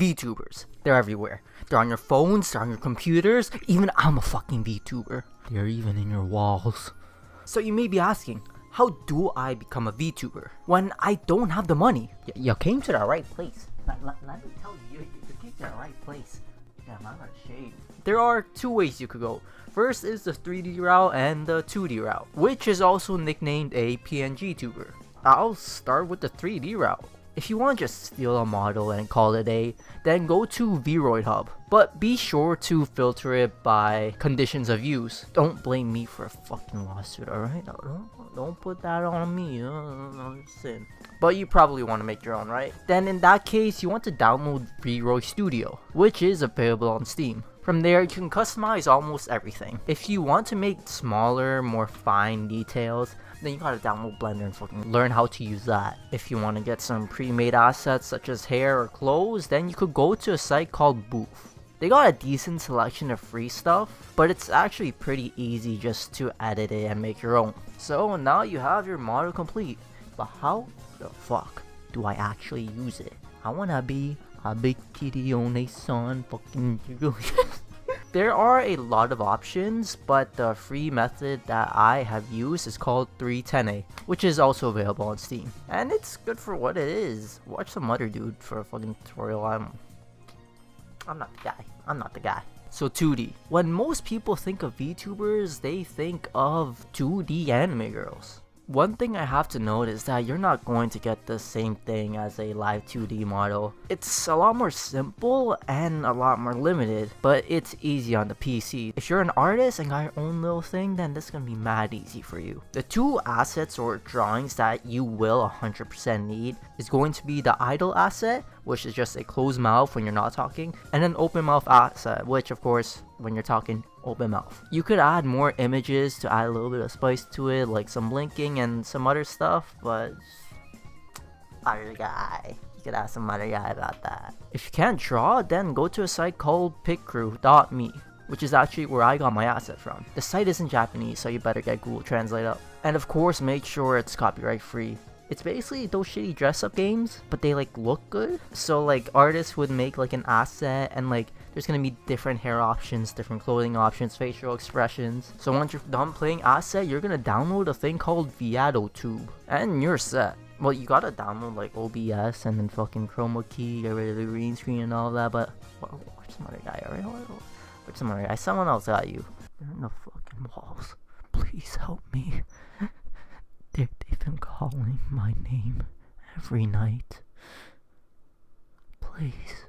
VTubers. They're everywhere. They're on your phones, they're on your computers. Even I'm a fucking VTuber. They're even in your walls. So you may be asking, how do I become a VTuber when I don't have the money? You came to the right place. Let me tell you, you came to the right place. Yeah, I'm not ashamed. There are two ways you could go. First is the 3D route and the 2D route, which is also nicknamed a PNG tuber. I'll start with the 3D route. If you want to just steal a model and call it a day, then go to Vroid Hub. But be sure to filter it by conditions of use. Don't blame me for a fucking lawsuit, alright? Don't put that on me. Sin. But you probably want to make your own, right? Then in that case, you want to download Vroid Studio, which is available on Steam. From there, you can customize almost everything. If you want to make smaller, more fine details, then you gotta download Blender and fucking learn how to use that. If you want to get some pre-made assets such as hair or clothes, then you could go to a site called Booth. They got a decent selection of free stuff, but it's actually pretty easy just to edit it and make your own. So now you have your model complete, but how the fuck do I actually use it? I wanna be a big titty on a son fucking There are a lot of options, but the free method that I have used is called 310A, which is also available on Steam. And it's good for what it is. Watch some other dude for a fucking tutorial. I'm not the guy. I'm not the guy. So 2D. When most people think of VTubers, they think of 2D anime girls. One thing I have to note is that you're not going to get the same thing as a live 2D model. It's a lot more simple and a lot more limited, but it's easy on the PC. If you're an artist and got your own little thing, then this is gonna be mad easy for you. The two assets or drawings that you will 100% need is going to be the idle asset, which is just a closed mouth when you're not talking, and an open mouth asset, which of course, when you're talking, open mouth. You could add more images to add a little bit of spice to it, like some linking and some other stuff, but other guy. You could ask some other guy about that. If you can't draw, then go to a site called picrew.me, which is actually where I got my asset from. The site is in Japanese, so you better get Google Translate up. And of course, make sure it's copyright free. It's basically those shitty dress up games, but they like look good. So like artists would make like an asset and like there's gonna be different hair options, different clothing options, facial expressions. So once you're done playing asset, you're gonna download a thing called Vtuber and you're set. Well, you gotta download like OBS and then fucking chroma key, get rid of the green screen and all that, but watch some other guy, alright? Watch some other guy. Someone else got you. They're in the fucking walls. Please help me. They've been calling my name every night. Please.